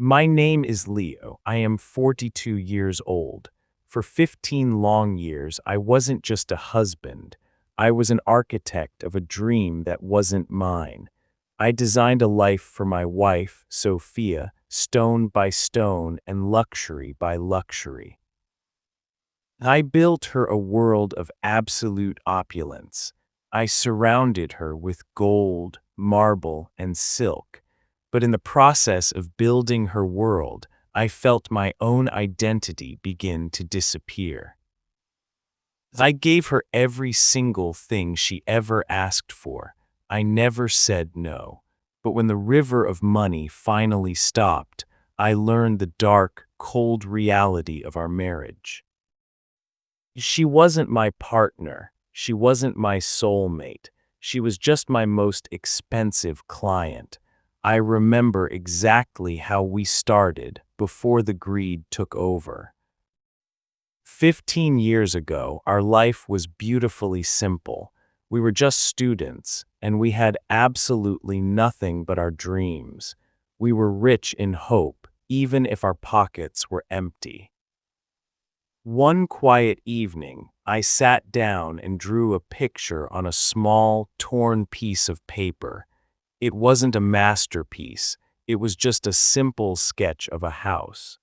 My name is Leo. I am 42 years old. For 15 long years, I wasn't just a husband. I was an architect of a dream that wasn't mine. I designed a life for my wife, Sophia, stone by stone and luxury by luxury. I built her a world of absolute opulence. I surrounded her with gold, marble, and silk. But in the process of building her world, I felt my own identity begin to disappear. I gave her every single thing she ever asked for. I never said no. But when the river of money finally stopped, I learned the dark, cold reality of our marriage. She wasn't my partner. She wasn't my soulmate. She was just my most expensive client. I remember exactly how we started before the greed took over. 15 years ago, our life was beautifully simple. We were just students, and we had absolutely nothing but our dreams. We were rich in hope, even if our pockets were empty. One quiet evening, I sat down and drew a picture on a small, torn piece of paper. It wasn't a masterpiece, it was just a simple sketch of a house.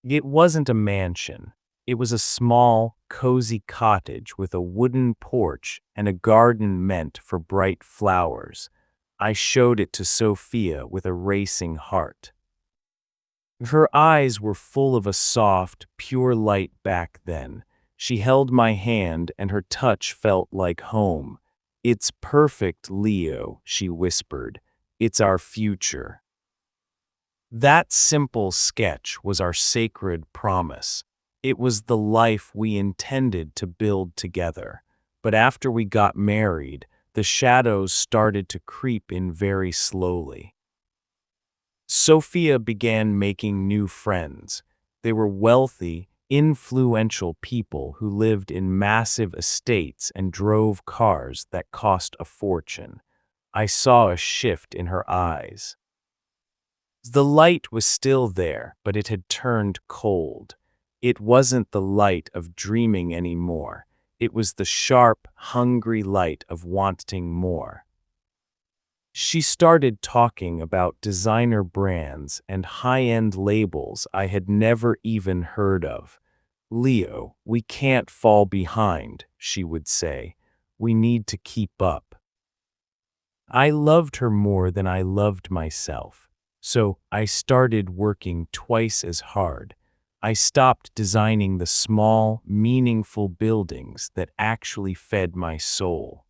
It wasn't a mansion. It was a small, cozy cottage with a wooden porch and a garden meant for bright flowers. I showed it to Sophia with a racing heart. Her eyes were full of a soft, pure light back then. She held my hand and her touch felt like home. "It's perfect, Leo," she whispered. "It's our future." That simple sketch was our sacred promise. It was the life we intended to build together. But after we got married, the shadows started to creep in very slowly. Sophia began making new friends. They were wealthy, influential people who lived in massive estates and drove cars that cost a fortune. I saw a shift in her eyes. The light was still there, but it had turned cold. It wasn't the light of dreaming anymore. It was the sharp, hungry light of wanting more. She started talking about designer brands and high-end labels I had never even heard of. "Leo, we can't fall behind," she would say. "We need to keep up." I loved her more than I loved myself, so I started working twice as hard. I stopped designing the small, meaningful buildings that actually fed my soul.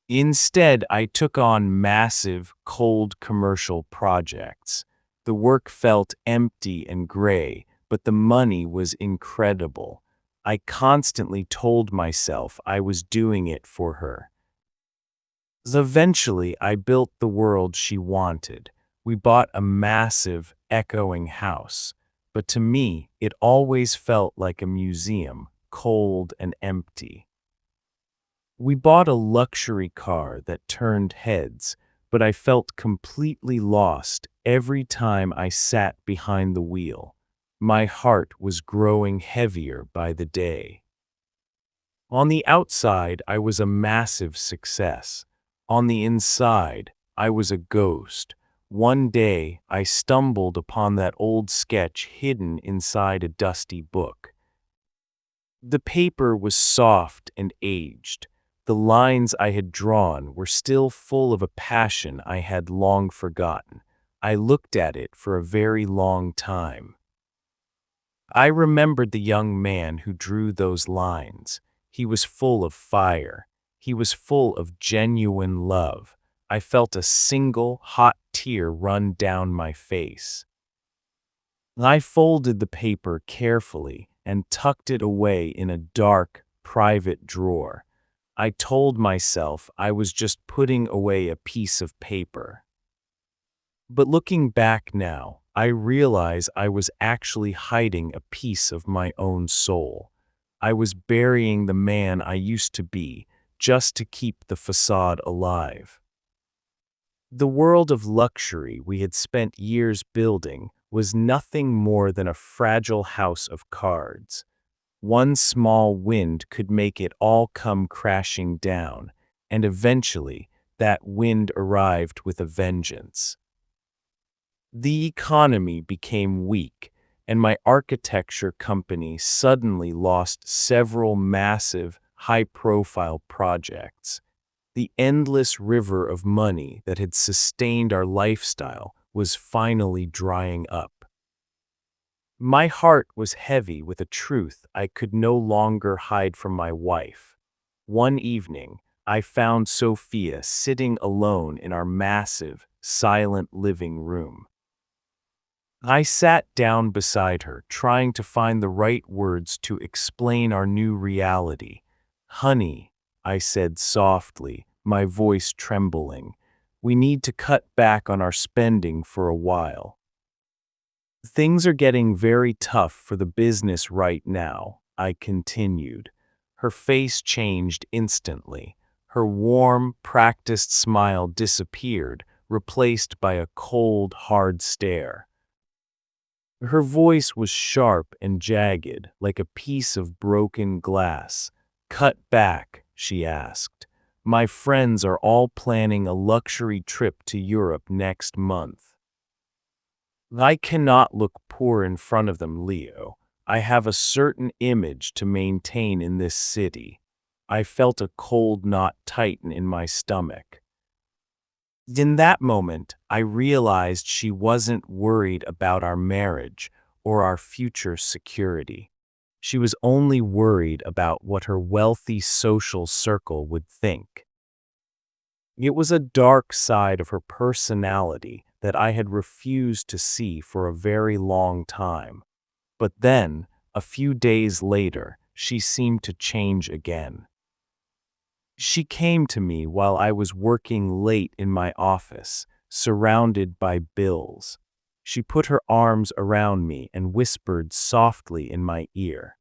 Instead, I took on massive, cold commercial projects. The work felt empty and gray, but the money was incredible. I constantly told myself I was doing it for her. Eventually, I built the world she wanted. We bought a massive, echoing house. But to me, it always felt like a museum, cold and empty. We bought a luxury car that turned heads, but I felt completely lost every time I sat behind the wheel. My heart was growing heavier by the day. On the outside, I was a massive success. On the inside, I was a ghost. One day, I stumbled upon that old sketch hidden inside a dusty book. The paper was soft and aged. The lines I had drawn were still full of a passion I had long forgotten. I looked at it for a very long time. I remembered the young man who drew those lines. He was full of fire. He was full of genuine love. I felt a single, hot tear run down my face. I folded the paper carefully and tucked it away in a dark, private drawer. I told myself I was just putting away a piece of paper. But looking back now, I realize I was actually hiding a piece of my own soul. I was burying the man I used to be just to keep the facade alive. The world of luxury we had spent years building was nothing more than a fragile house of cards. One small wind could make it all come crashing down, and eventually that wind arrived with a vengeance. The economy became weak, and my architecture company suddenly lost several massive, high-profile projects. The endless river of money that had sustained our lifestyle was finally drying up. My heart was heavy with a truth I could no longer hide from my wife. One evening, I found Sophia sitting alone in our massive, silent living room. I sat down beside her, trying to find the right words to explain our new reality. "Honey," I said softly, my voice trembling, "we need to cut back on our spending for a while. Things are getting very tough for the business right now," I continued. Her face changed instantly. Her warm, practiced smile disappeared, replaced by a cold, hard stare. Her voice was sharp and jagged, like a piece of broken glass. "Cut back?" she asked. "My friends are all planning a luxury trip to Europe next month. I cannot look poor in front of them, Leo. I have a certain image to maintain in this city." I felt a cold knot tighten in my stomach. In that moment, I realized she wasn't worried about our marriage or our future security. She was only worried about what her wealthy social circle would think. It was a dark side of her personality that I had refused to see for a very long time. But then, a few days later, she seemed to change again. She came to me while I was working late in my office, surrounded by bills. She put her arms around me and whispered softly in my ear.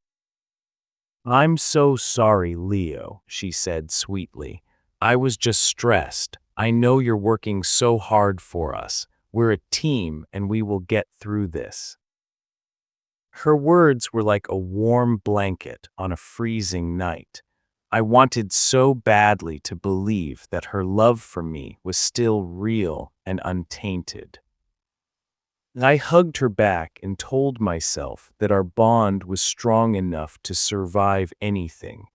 "I'm so sorry, Leo," she said sweetly. "I was just stressed. I know you're working so hard for us. We're a team and we will get through this." Her words were like a warm blanket on a freezing night. I wanted so badly to believe that her love for me was still real and untainted. I hugged her back and told myself that our bond was strong enough to survive anything,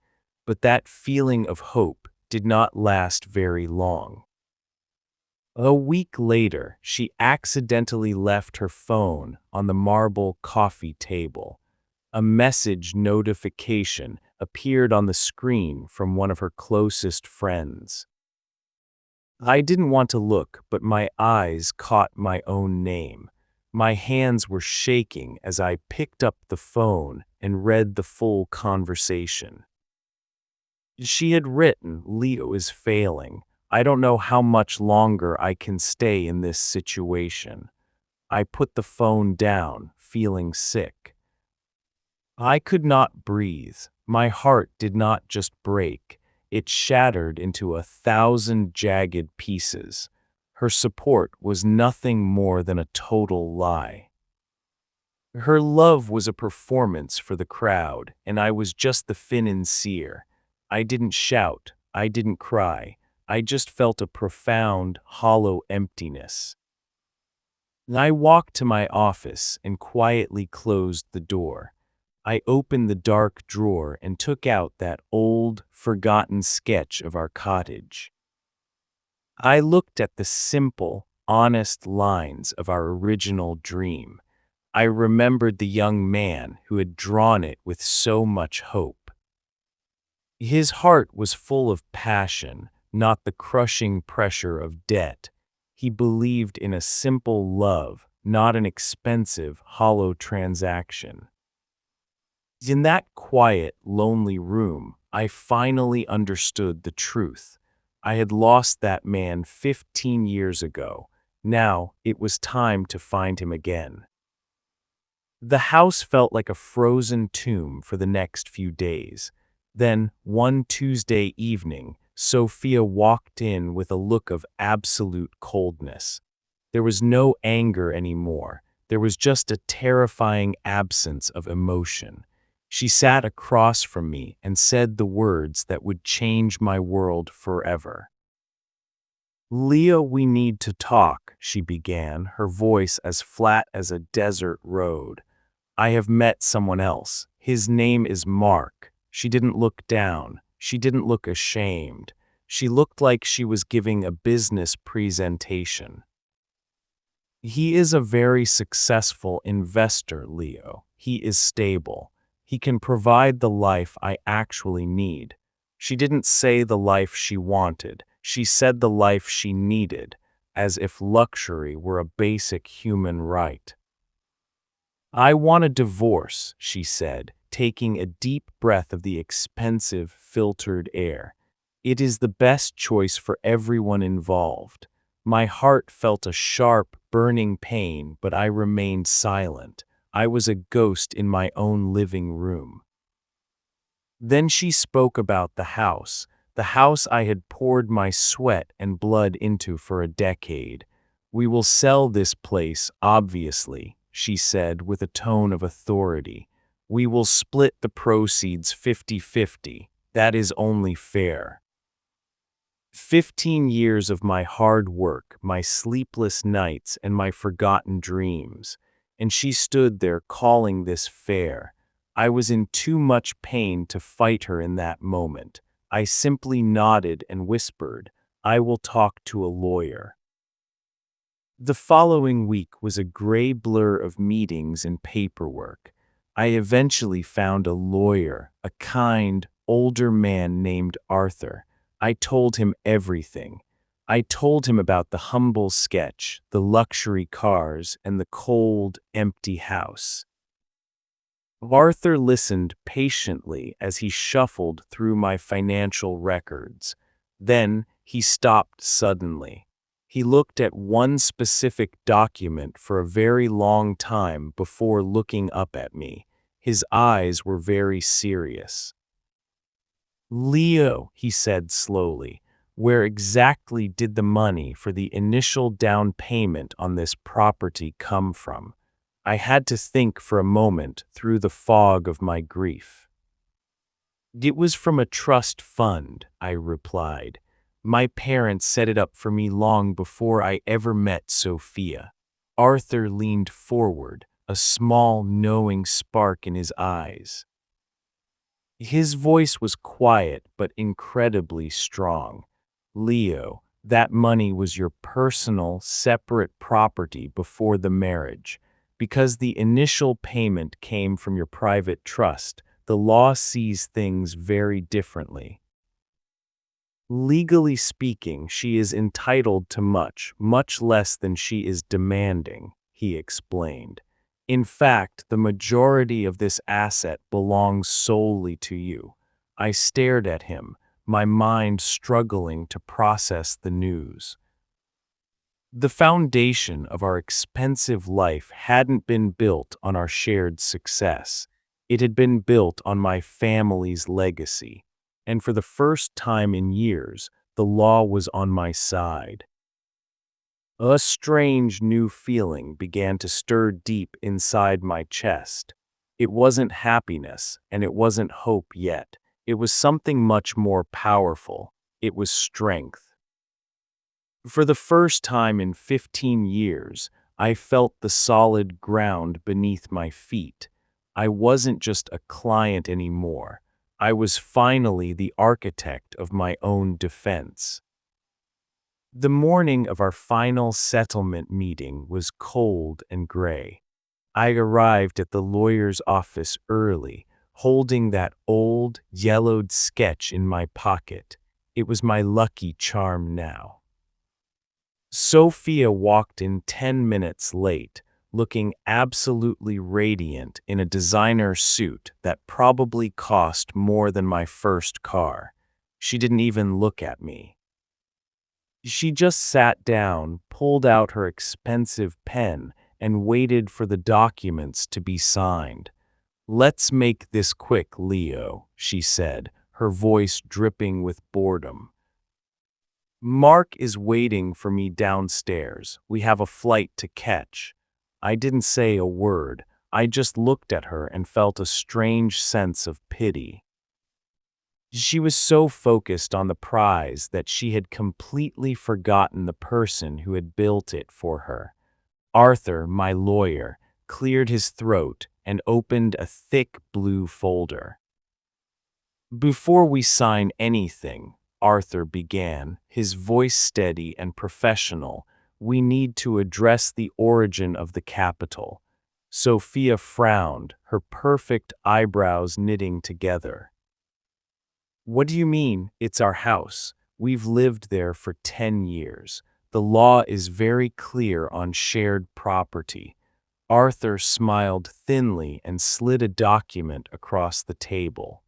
but that feeling of hope did not last very long. A week later, she accidentally left her phone on the marble coffee table. A message notification appeared on the screen from one of her closest friends. I didn't want to look, but my eyes caught my own name. My hands were shaking as I picked up the phone and read the full conversation. She had written, "Leo is failing. I don't know how much longer I can stay in this situation." I put the phone down, feeling sick. I could not breathe. My heart did not just break, it shattered into 1,000 jagged pieces. Her support was nothing more than a total lie. Her love was a performance for the crowd, and I was just the financier. I didn't shout, I didn't cry, I just felt a profound, hollow emptiness. I walked to my office and quietly closed the door. I opened the dark drawer and took out that old, forgotten sketch of our cottage. I looked at the simple, honest lines of our original dream. I remembered the young man who had drawn it with so much hope. His heart was full of passion, not the crushing pressure of debt. He believed in a simple love, not an expensive, hollow transaction. In that quiet, lonely room, I finally understood the truth. I had lost that man 15 years ago. Now it was time to find him again. The house felt like a frozen tomb for the next few days. Then, one Tuesday evening, Sophia walked in with a look of absolute coldness. There was no anger anymore. There was just a terrifying absence of emotion. She sat across from me and said the words that would change my world forever. "Leo, we need to talk," she began, her voice as flat as a desert road. "I have met someone else. His name is Mark." She didn't look down. She didn't look ashamed. She looked like she was giving a business presentation. "He is a very successful investor, Leo. He is stable. He can provide the life I actually need." She didn't say the life she wanted. She said the life she needed, as if luxury were a basic human right. "I want a divorce," she said, taking a deep breath of the expensive, filtered air. "It is the best choice for everyone involved." My heart felt a sharp, burning pain, but I remained silent. I was a ghost in my own living room. Then she spoke about the house I had poured my sweat and blood into for a decade. "We will sell this place, obviously," she said with a tone of authority. "We will split the proceeds 50-50. That is only fair." 15 years of my hard work, my sleepless nights, and my forgotten dreams. And she stood there calling this fair. I was in too much pain to fight her in that moment. I simply nodded and whispered, "I will talk to a lawyer." The following week was a gray blur of meetings and paperwork. I eventually found a lawyer, a kind, older man named Arthur. I told him everything. I told him about the humble sketch, the luxury cars, and the cold, empty house. Arthur listened patiently as he shuffled through my financial records. Then he stopped suddenly. He looked at one specific document for a very long time before looking up at me. His eyes were very serious. "Leo," he said slowly, "where exactly did the money for the initial down payment on this property come from?" I had to think for a moment through the fog of my grief. "It was from a trust fund," I replied. "My parents set it up for me long before I ever met Sophia." Arthur leaned forward, a small, knowing spark in his eyes. His voice was quiet but incredibly strong. "Leo, that money was your personal, separate property before the marriage. Because the initial payment came from your private trust, the law sees things very differently. Legally speaking, she is entitled to much, much less than she is demanding," he explained. "In fact, the majority of this asset belongs solely to you." I stared at him, my mind struggling to process the news. The foundation of our expensive life hadn't been built on our shared success. It had been built on my family's legacy. And for the first time in years, the law was on my side. A strange new feeling began to stir deep inside my chest. It wasn't happiness, and it wasn't hope yet. It was something much more powerful. It was strength. For the first time in 15 years, I felt the solid ground beneath my feet. I wasn't just a client anymore. I was finally the architect of my own defense. The morning of our final settlement meeting was cold and gray. I arrived at the lawyer's office early, holding that old, yellowed sketch in my pocket. It was my lucky charm now. Sophia walked in 10 minutes late, looking absolutely radiant in a designer suit that probably cost more than my first car. She didn't even look at me. She just sat down, pulled out her expensive pen, and waited for the documents to be signed. "Let's make this quick, Leo," she said, her voice dripping with boredom. Mark is waiting for me downstairs. We have a flight to catch. I didn't say a word. I just looked at her and felt a strange sense of pity. She was so focused on the prize that she had completely forgotten the person who had built it for her. Arthur, my lawyer, cleared his throat and opened a thick blue folder. Before we sign anything, Arthur began, his voice steady and professional, we need to address the origin of the capital. Sophia frowned, her perfect eyebrows knitting together. What do you mean, it's our house? We've lived there for 10 years. The law is very clear on shared property. Arthur smiled thinly and slid a document across the table.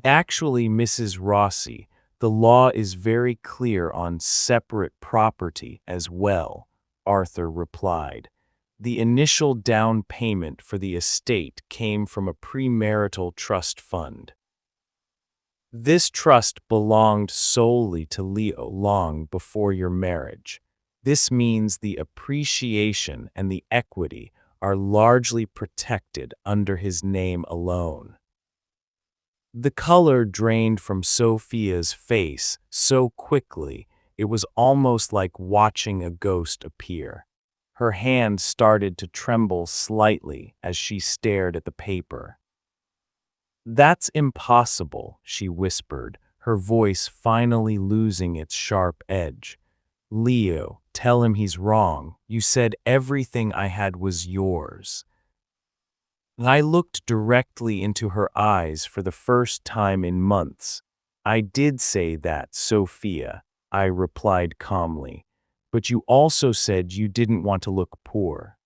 Actually, Mrs. Rossi, the law is very clear on separate property as well, Arthur replied. The initial down payment for the estate came from a premarital trust fund. This trust belonged solely to Leo long before your marriage. This means the appreciation and the equity are largely protected under his name alone. The color drained from Sophia's face so quickly it was almost like watching a ghost appear. Her hand started to tremble slightly as she stared at the paper. That's impossible, she whispered, her voice finally losing its sharp edge. Leo, tell him he's wrong. You said everything I had was yours. I looked directly into her eyes for the first time in months. I did say that, Sophia, I replied calmly, but you also said you didn't want to look poor.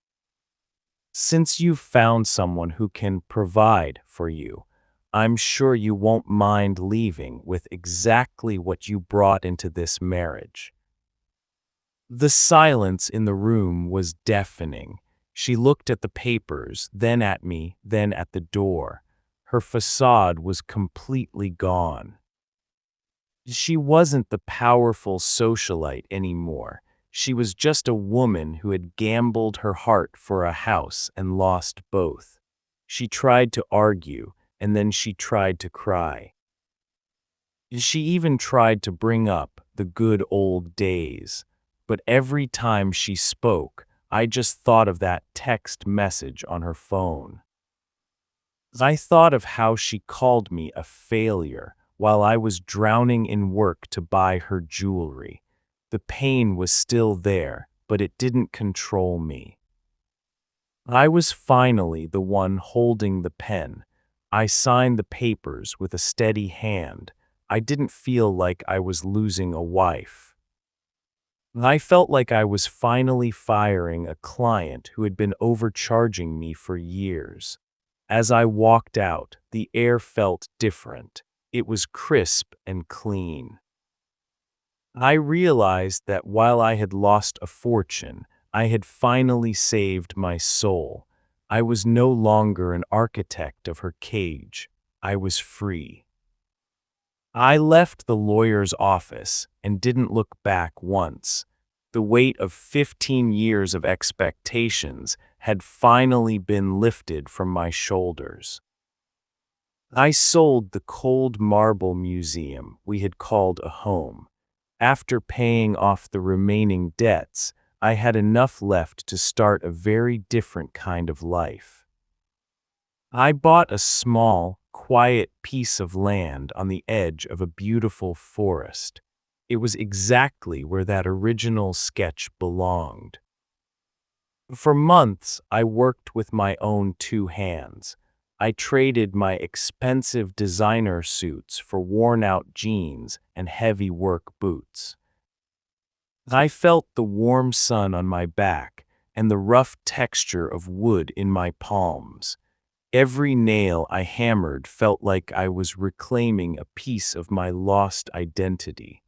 Since you've found someone who can provide for you, I'm sure you won't mind leaving with exactly what you brought into this marriage. The silence in the room was deafening. She looked at the papers, then at me, then at the door. Her facade was completely gone. She wasn't the powerful socialite anymore. She was just a woman who had gambled her heart for a house and lost both. She tried to argue, and then she tried to cry. She even tried to bring up the good old days. But every time she spoke, I just thought of that text message on her phone. I thought of how she called me a failure while I was drowning in work to buy her jewelry. The pain was still there, but it didn't control me. I was finally the one holding the pen. I signed the papers with a steady hand. I didn't feel like I was losing a wife. I felt like I was finally firing a client who had been overcharging me for years. As I walked out, the air felt different. It was crisp and clean. I realized that while I had lost a fortune, I had finally saved my soul. I was no longer an architect of her cage. I was free. I left the lawyer's office and didn't look back once. The weight of 15 years of expectations had finally been lifted from my shoulders. I sold the cold marble museum we had called a home. After paying off the remaining debts, I had enough left to start a very different kind of life. I bought a small, quiet piece of land on the edge of a beautiful forest. It was exactly where that original sketch belonged. For months, I worked with my own two hands. I traded my expensive designer suits for worn-out jeans and heavy work boots. I felt the warm sun on my back and the rough texture of wood in my palms. Every nail I hammered felt like I was reclaiming a piece of my lost identity.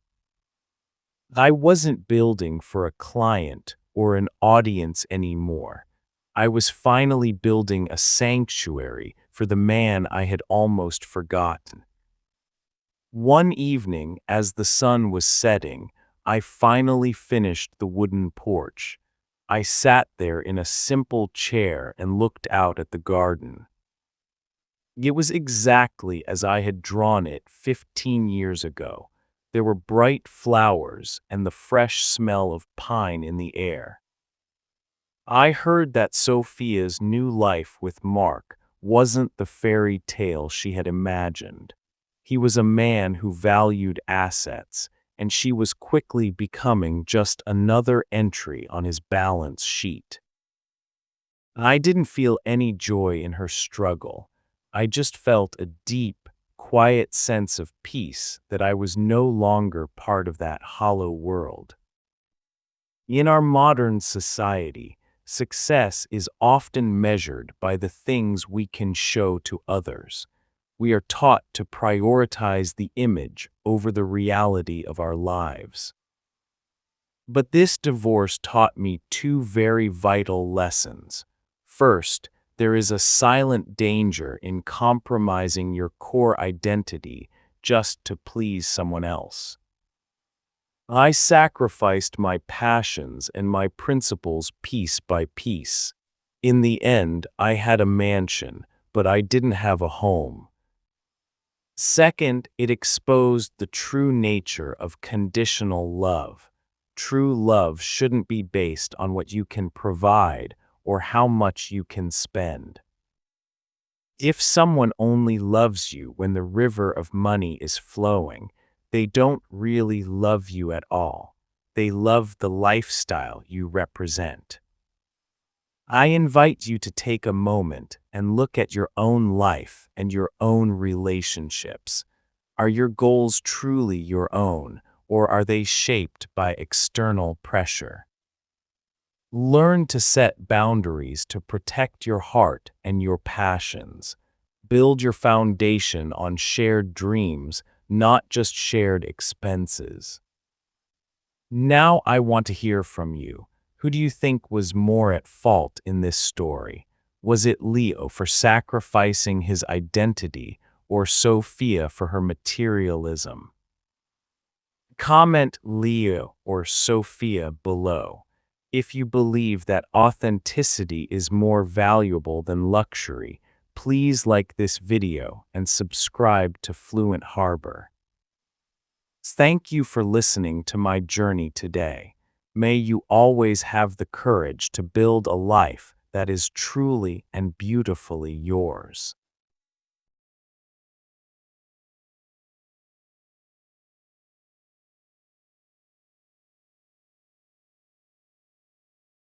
I wasn't building for a client or an audience anymore. I was finally building a sanctuary for the man I had almost forgotten. One evening, as the sun was setting, I finally finished the wooden porch. I sat there in a simple chair and looked out at the garden. It was exactly as I had drawn it 15 years ago. There were bright flowers and the fresh smell of pine in the air. I heard that Sophia's new life with Mark wasn't the fairy tale she had imagined. He was a man who valued assets, and she was quickly becoming just another entry on his balance sheet. I didn't feel any joy in her struggle. I just felt a deep, quiet sense of peace that I was no longer part of that hollow world. In our modern society, success is often measured by the things we can show to others. We are taught to prioritize the image over the reality of our lives. But this divorce taught me two very vital lessons. First, there is a silent danger in compromising your core identity just to please someone else. I sacrificed my passions and my principles piece by piece. In the end, I had a mansion, but I didn't have a home. Second, it exposed the true nature of conditional love. True love shouldn't be based on what you can provide or how much you can spend. If someone only loves you when the river of money is flowing, they don't really love you at all. They love the lifestyle you represent. I invite you to take a moment and look at your own life and your own relationships. Are your goals truly your own, or are they shaped by external pressure? Learn to set boundaries to protect your heart and your passions. Build your foundation on shared dreams, not just shared expenses. Now I want to hear from you. Who do you think was more at fault in this story? Was it Leo for sacrificing his identity, or Sophia for her materialism? Comment Leo or Sophia below. If you believe that authenticity is more valuable than luxury, please like this video and subscribe to Fluent Harbor. Thank you for listening to my journey today. May you always have the courage to build a life that is truly and beautifully yours.